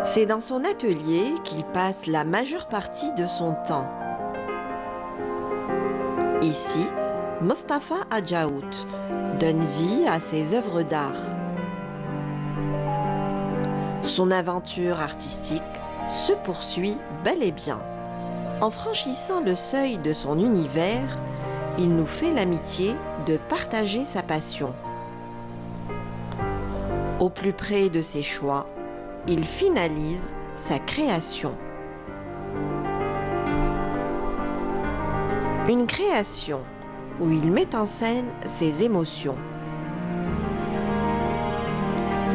C'est dans son atelier qu'il passe la majeure partie de son temps. Ici, Mostafa Hadjaout donne vie à ses œuvres d'art. Son aventure artistique se poursuit bel et bien. En franchissant le seuil de son univers, il nous fait l'amitié de partager sa passion. Au plus près de ses choix, il finalise sa création. Une création où il met en scène ses émotions.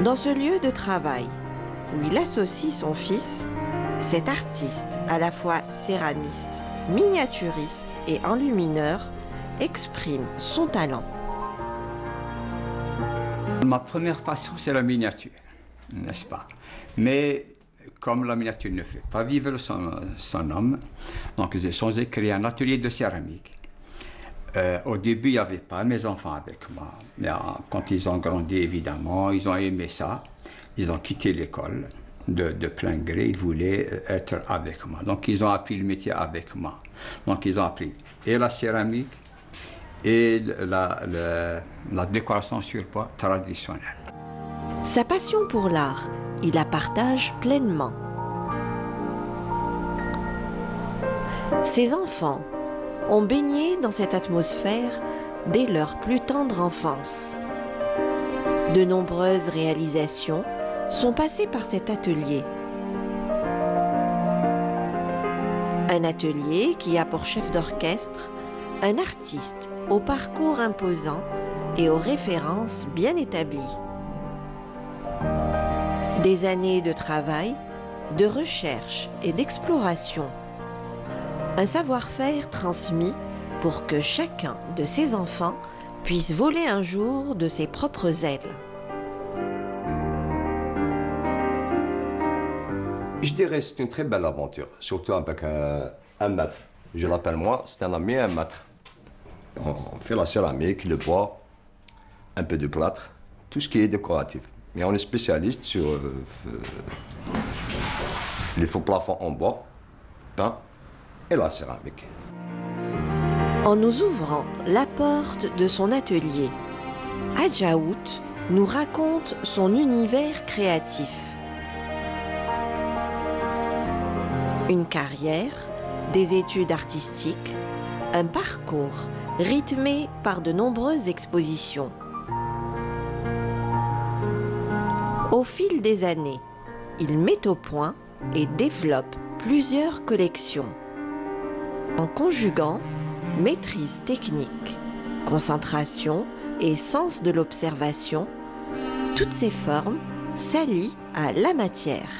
Dans ce lieu de travail, où il associe son fils, cet artiste, à la fois céramiste, miniaturiste et enlumineur, exprime son talent. Ma première passion, c'est la miniature, n'est-ce pas? Mais comme la miniature ne fait pas vivre son homme, donc j'ai changé, créé un atelier de céramique. Au début, il n'y avait pas mes enfants avec moi. Mais, quand ils ont grandi, évidemment, ils ont aimé ça. Ils ont quitté l'école de plein gré. Ils voulaient être avec moi. Donc, ils ont appris le métier avec moi. Donc, ils ont appris et la céramique et la décoration sur bois traditionnelle. Sa passion pour l'art, il la partage pleinement. Ses enfants ont baigné dans cette atmosphère dès leur plus tendre enfance. De nombreuses réalisations sont passées par cet atelier. Un atelier qui a pour chef d'orchestre un artiste au parcours imposant et aux références bien établies. Des années de travail, de recherche et d'exploration. Un savoir-faire transmis pour que chacun de ses enfants puisse voler un jour de ses propres ailes. Je dirais que c'est une très belle aventure, surtout avec un maître. Je l'appelle moi, c'est un ami, un maître. On fait la céramique, le bois, un peu de plâtre, tout ce qui est décoratif. Mais on est spécialiste sur les faux plafonds en bois, peint et la céramique. En nous ouvrant la porte de son atelier, Hadjaout nous raconte son univers créatif. Une carrière, des études artistiques, un parcours rythmé par de nombreuses expositions. Au fil des années, il met au point et développe plusieurs collections. En conjuguant maîtrise technique, concentration et sens de l'observation, toutes ces formes s'allient à la matière.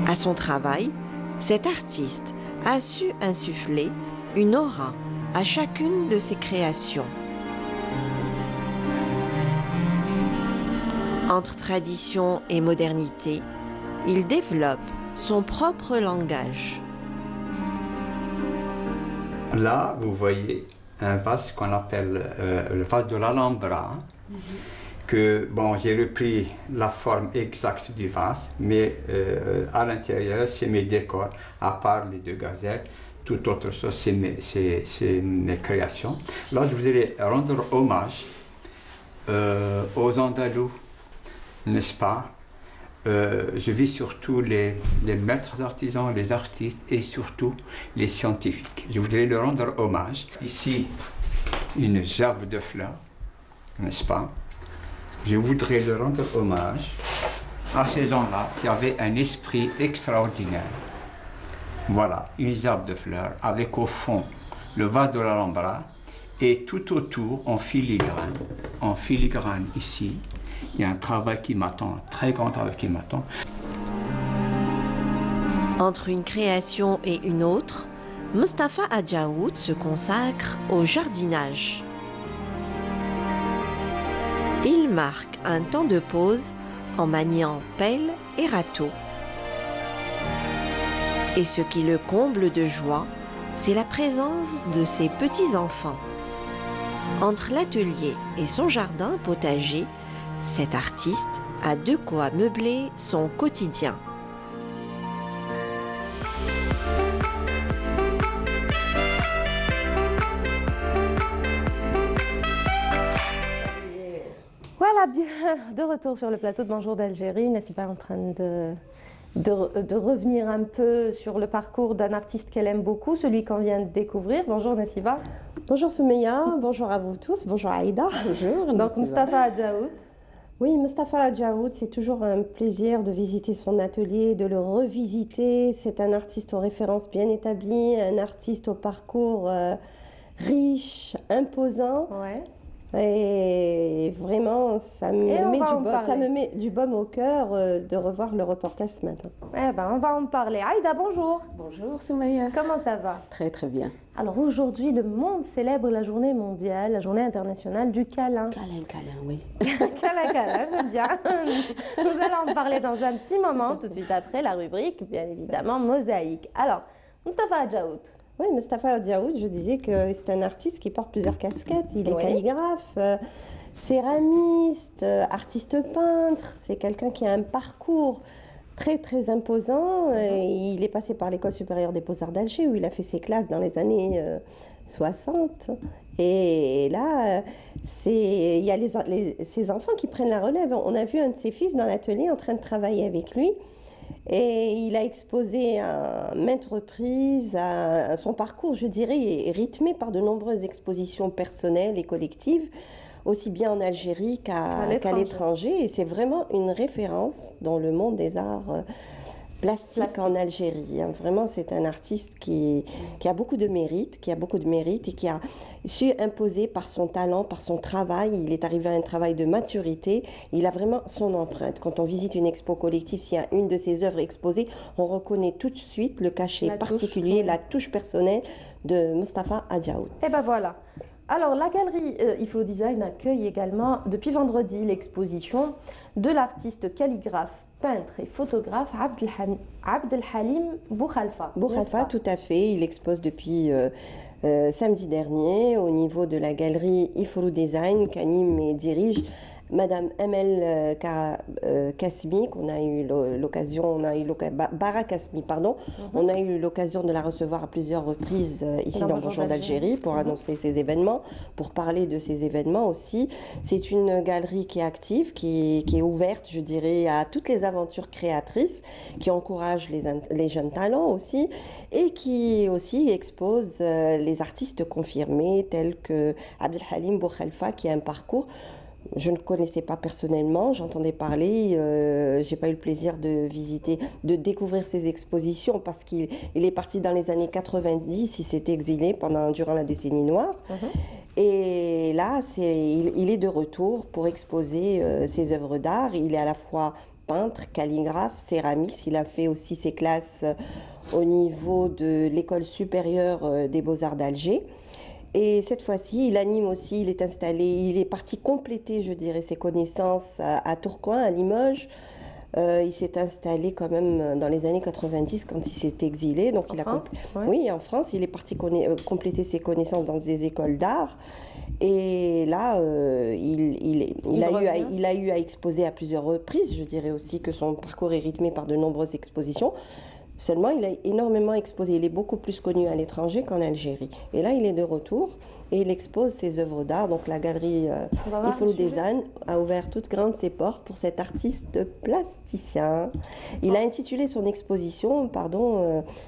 À son travail, cet artiste a su insuffler une aura à chacune de ses créations. Entre tradition et modernité, il développe son propre langage. Là, vous voyez un vase qu'on appelle le vase de l'Alhambra, que, bon, j'ai repris la forme exacte du vase, mais à l'intérieur, c'est mes décors, à part les deux gazelles, toute autre chose, c'est mes créations. Là, je voudrais rendre hommage aux Andalous, n'est-ce pas? Je vis surtout les maîtres artisans, les artistes et surtout les scientifiques. Je voudrais leur rendre hommage. Ici, une gerbe de fleurs, n'est-ce pas? Je voudrais leur rendre hommage à ces gens-là qui avaient un esprit extraordinaire. Voilà, une gerbe de fleurs avec au fond le vase de l'Alhambra et tout autour en filigrane ici. Il y a un travail qui m'attend, un très grand travail qui m'attend. Entre une création et une autre, Mostafa Hadjaout se consacre au jardinage. Il marque un temps de pause en maniant pelle et râteau. Et ce qui le comble de joie, c'est la présence de ses petits-enfants. Entre l'atelier et son jardin potager, Cet artiste a de quoi meubler son quotidien. Voilà, bien, de retour sur le plateau de Bonjour d'Algérie. N'est-ce pas en train de revenir un peu sur le parcours d'un artiste qu'elle aime beaucoup, celui qu'on vient de découvrir. Bonjour Nassiba. Bonjour Soumeya, bonjour à vous tous, bonjour Aïda. Bonjour. Donc Mustapha Adjaout. Oui, Mustapha Adjaout, c'est toujours un plaisir de visiter son atelier, de le revisiter. C'est un artiste aux références bien établies, un artiste au parcours riche, imposant. Ouais. Et vraiment, ça me met du baume au cœur de revoir le reportage ce matin. Eh ben, on va en parler. Aïda, bonjour. Bonjour Soumeya. Comment ça va? Très très bien. Alors aujourd'hui, le monde célèbre la journée mondiale, la journée internationale du câlin. Câlin, oui. Câlin, j'aime bien. Nous allons en parler dans un petit moment, tout de suite après la rubrique, bien évidemment, mosaïque. Alors, Mustapha Adjaout. Oui, Mustapha Adjaout, je disais que c'est un artiste qui porte plusieurs casquettes. Il est calligraphe, céramiste, artiste peintre. C'est quelqu'un qui a un parcours très très imposant. Il est passé par l'École supérieure des beaux-arts d'Alger où il a fait ses classes dans les années 60. Et là, il y a ses enfants qui prennent la relève. On a vu un de ses fils dans l'atelier en train de travailler avec lui. Et il a exposé à maintes reprises son parcours, je dirais, est rythmé par de nombreuses expositions personnelles et collectives, aussi bien en Algérie qu'à l'étranger. Et c'est vraiment une référence dans le monde des arts plastiques en Algérie. Vraiment, c'est un artiste qui a beaucoup de mérite, et qui a su imposer par son talent, par son travail. Il est arrivé à un travail de maturité. Il a vraiment son empreinte. Quand on visite une expo collective, s'il y a une de ses œuvres exposées, on reconnaît tout de suite le cachet particulier, la touche personnelle de Mustapha Adjaout. Et ben voilà. Alors, la galerie Iflo Design accueille également, depuis vendredi, l'exposition de l'artiste calligraphe, peintre et photographe Abdelhalim Bouhalfa. Bouhalfa, tout à fait. Il expose depuis samedi dernier au niveau de la galerie Iflo Design qu'anime et dirige Madame Emel Kasmi, qu'on a eu l'occasion, Bara Kasmi, pardon, on a eu l'occasion de la recevoir à plusieurs reprises ici dans Bonjour d'Algérie pour annoncer ces événements, pour parler de ces événements aussi. C'est une galerie qui est active, qui est ouverte, je dirais, à toutes les aventures créatrices, qui encourage les jeunes talents aussi, et qui aussi expose les artistes confirmés tels que Abdelhalim Bouhalfa, qui a un parcours. Je ne connaissais pas personnellement, j'entendais parler, j'ai pas eu le plaisir de visiter, de découvrir ses expositions parce qu'il est parti dans les années 90, il s'est exilé durant la décennie noire. Et là, il est de retour pour exposer ses œuvres d'art. Il est à la fois peintre, calligraphe, céramiste. Il a fait aussi ses classes au niveau de l'École supérieure des beaux-arts d'Alger. Et cette fois-ci, il anime aussi, il est installé, il est parti compléter, je dirais, ses connaissances à Tourcoing, à Limoges. Il s'est installé quand même dans les années 90 quand il s'est exilé. Donc oui, en France, il est parti compléter ses connaissances dans des écoles d'art. Et là, il a eu à exposer à plusieurs reprises. Je dirais aussi que son parcours est rythmé par de nombreuses expositions. Seulement, il a énormément exposé. Il est beaucoup plus connu à l'étranger qu'en Algérie. Et là, il est de retour et il expose ses œuvres d'art. Donc, la galerie Iflo Design a ouvert toutes grandes ses portes pour cet artiste plasticien. Il a intitulé son exposition,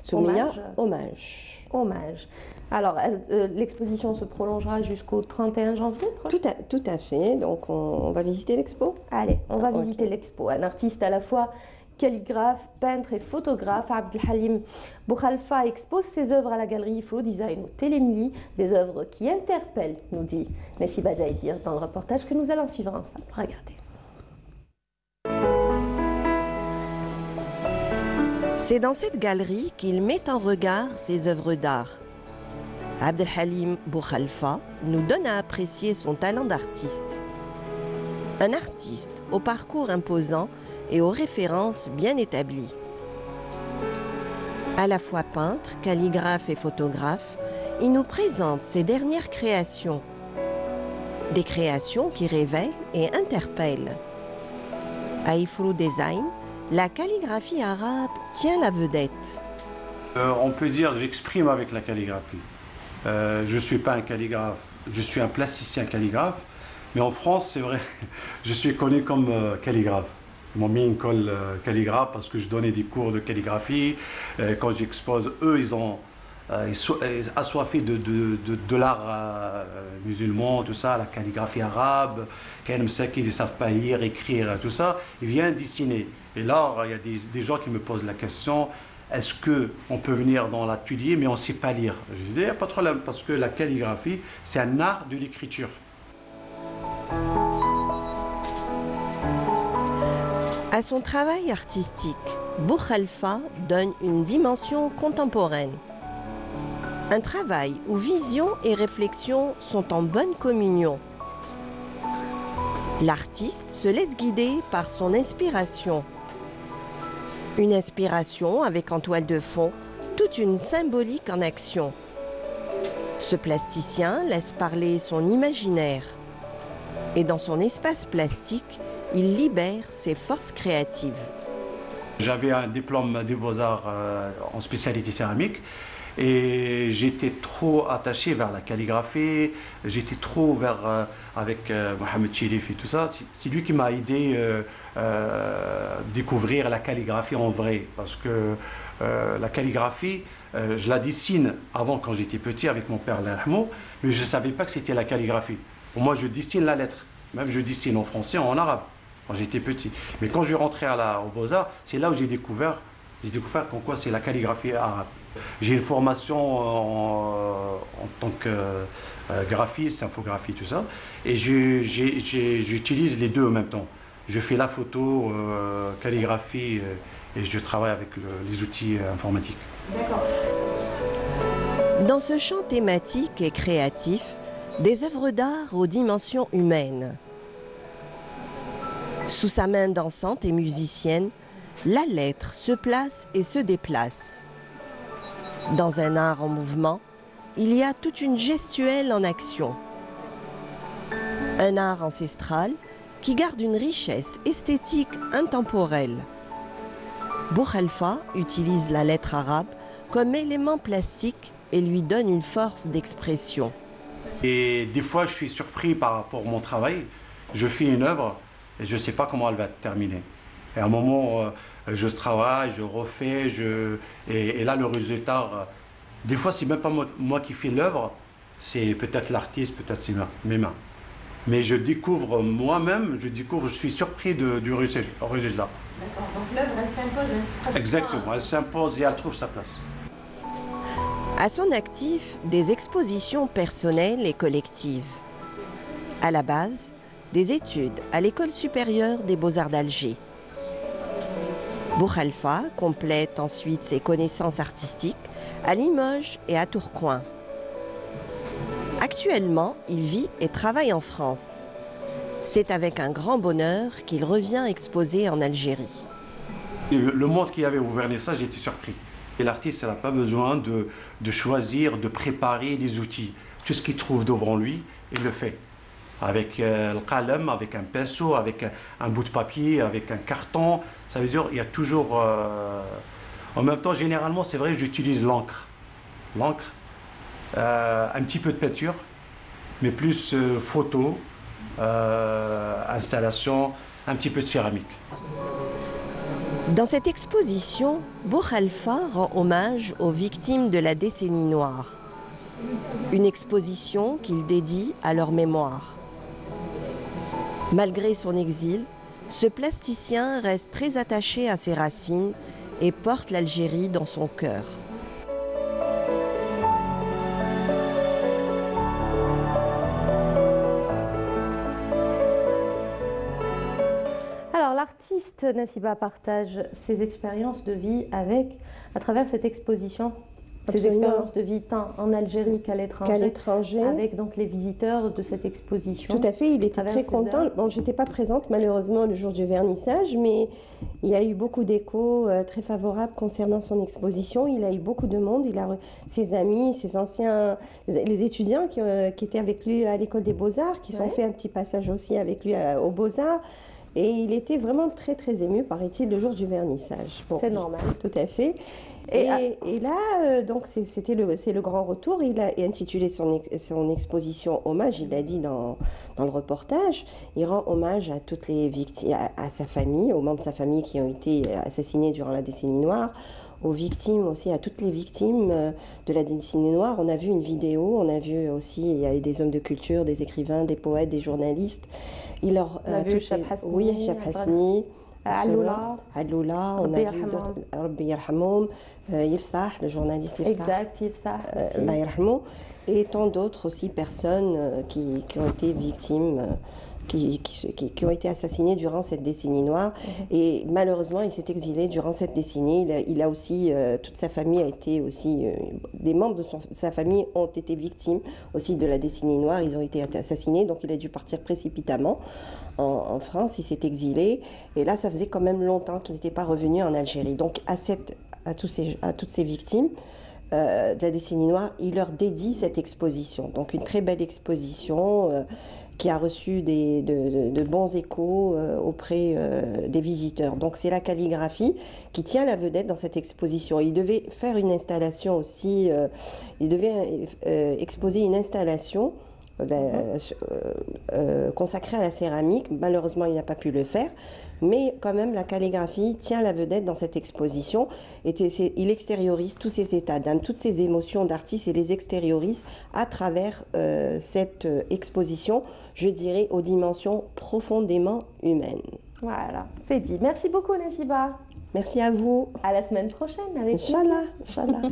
Soumeya, Hommage. Hommage. Alors, l'exposition se prolongera jusqu'au 31 janvier Tout à fait. Donc, on va visiter l'expo. Allez, on va visiter l'expo. Un artiste à la fois calligraphe, peintre et photographe, Abdelhalim Bouhalfa expose ses œuvres à la galerie Iflo Design au Télémili, des œuvres qui interpellent, nous dit Nassiba Jaïdir dans le reportage que nous allons suivre ensemble. Regardez. C'est dans cette galerie qu'il met en regard ses œuvres d'art. Abdelhalim Bouhalfa nous donne à apprécier son talent d'artiste. Un artiste au parcours imposant et aux références bien établies. À la fois peintre, calligraphe et photographe, il nous présente ses dernières créations. Des créations qui révèlent et interpellent. À Ifrou Design, la calligraphie arabe tient la vedette. On peut dire que j'exprime avec la calligraphie. Je ne suis pas un calligraphe, je suis un plasticien calligraphe, mais en France, c'est vrai, je suis connu comme calligraphe. Ils m'ont mis une colle calligraphe parce que je donnais des cours de calligraphie. Quand j'expose, eux, ils sont assoiffés de l'art musulman, tout ça, la calligraphie arabe. Quand ils ne savent pas lire, écrire, tout ça, ils viennent dessiner. Et là, il y a des gens qui me posent la question, est-ce qu'on peut venir dans l'atelier, mais on ne sait pas lire? Je dis, il n'y a pas de problème, parce que la calligraphie, c'est un art de l'écriture. À son travail artistique, Boukhalifa donne une dimension contemporaine. Un travail où vision et réflexion sont en bonne communion. L'artiste se laisse guider par son inspiration. Une inspiration avec en toile de fond toute une symbolique en action. Ce plasticien laisse parler son imaginaire. Et dans son espace plastique, il libère ses forces créatives. J'avais un diplôme des Beaux-Arts en spécialité céramique et j'étais trop attaché vers la calligraphie, j'étais trop vers, avec Mohamed Chérif et tout ça. C'est lui qui m'a aidé à découvrir la calligraphie en vrai, parce que la calligraphie, je la dessine avant quand j'étais petit avec mon père Lahmo, mais je ne savais pas que c'était la calligraphie. Pour moi, je dessine la lettre, même je dessine en français, en arabe, quand j'étais petit. Mais quand je suis rentré aux Beaux-Arts, c'est là où j'ai découvert qu'en quoi c'est la calligraphie arabe. J'ai une formation en tant que graphiste, infographie, tout ça, et j'utilise les deux en même temps. Je fais la photo, calligraphie, et je travaille avec les outils informatiques. D'accord. Dans ce champ thématique et créatif, des œuvres d'art aux dimensions humaines. Sous sa main dansante et musicienne, la lettre se place et se déplace. Dans un art en mouvement, il y a toute une gestuelle en action. Un art ancestral qui garde une richesse esthétique intemporelle. Boukhalifa utilise la lettre arabe comme élément plastique et lui donne une force d'expression. Et des fois, je suis surpris par rapport à mon travail. Je fais une œuvre et je ne sais pas comment elle va être terminée. Et à un moment, je travaille, je refais, et là, le résultat, des fois, c'est même pas moi qui fais l'œuvre, c'est peut-être l'artiste, peut-être c'est mes mains. Mais je découvre moi-même, je suis surpris du résultat. D'accord, donc l'œuvre, elle s'impose. Exactement, elle s'impose et elle trouve sa place. À son actif, des expositions personnelles et collectives. À la base, des études à l'École supérieure des Beaux-Arts d'Alger. Boukhalifa complète ensuite ses connaissances artistiques à Limoges et à Tourcoing. Actuellement, il vit et travaille en France. C'est avec un grand bonheur qu'il revient exposer en Algérie. Le monde qui avait ouvert les salles, j'étais surpris. Et l'artiste n'a pas besoin de choisir, de préparer des outils. Tout ce qu'il trouve devant lui, il le fait. Avec le qalam, avec un pinceau, avec un bout de papier, avec un carton. Ça veut dire qu'il y a toujours... En même temps, généralement, c'est vrai, j'utilise l'encre. L'encre, un petit peu de peinture, mais plus photo, installation, un petit peu de céramique. Dans cette exposition, Boukhalifa rend hommage aux victimes de la décennie noire. Une exposition qu'il dédie à leur mémoire. Malgré son exil, ce plasticien reste très attaché à ses racines et porte l'Algérie dans son cœur. Alors l'artiste Nassiba partage ses expériences de vie à travers cette exposition. Ses expériences de vie tant en Algérie qu'à l'étranger, avec donc les visiteurs de cette exposition. Tout à fait, il était très content. Bon, j'étais pas présente malheureusement le jour du vernissage, mais il y a eu beaucoup d'échos très favorables concernant son exposition. Il a eu beaucoup de monde, il a ses amis, ses anciens, les étudiants qui étaient avec lui à l'école des Beaux-Arts, qui sont fait un petit passage aussi avec lui aux Beaux-Arts. Et il était vraiment très très ému, paraît-il, le jour du vernissage. Bon, c'est normal. Tout à fait. Et là, donc c'est le grand retour. Il a intitulé son exposition Hommage, il l'a dit dans le reportage. Il rend hommage à toutes les victimes, à sa famille, aux membres de sa famille qui ont été assassinés durant la décennie noire, aux victimes aussi, à toutes les victimes de la décennie noire. On a vu une vidéo, on a vu aussi, il y a des hommes de culture, des écrivains, des poètes, des journalistes. On a vu Chab Hasni, oui, Chab Hasni, Aloula, on a vu Rabbi Yarhamoum, Yifsah, le journaliste Yifsah. Exact, Yifsah. Allah Yarhamou, et tant d'autres aussi personnes qui ont été victimes, qui ont été assassinées durant cette décennie noire. Et malheureusement, il s'est exilé durant cette décennie. Il a aussi, toute sa famille a été aussi, des membres de sa famille ont été victimes aussi de la décennie noire. Ils ont été assassinés, donc il a dû partir précipitamment en France. Il s'est exilé. Et là, ça faisait quand même longtemps qu'il n'était pas revenu en Algérie. Donc à toutes ces victimes de la décennie noire, il leur dédie cette exposition. Donc une très belle exposition qui a reçu de bons échos auprès des visiteurs. Donc c'est la calligraphie qui tient la vedette dans cette exposition. Il devait faire une installation aussi, il devait exposer une installation consacrée à la céramique. Malheureusement, il n'a pas pu le faire, mais quand même, la calligraphie tient la vedette dans cette exposition. Il extériorise tous ses états d'âme, toutes ses émotions d'artiste, et les extériorise à travers cette exposition, je dirais, aux dimensions profondément humaines. Voilà, c'est dit. Merci beaucoup, Nasiba. Merci à vous. À la semaine prochaine avec Inch'Allah, Inch'Allah.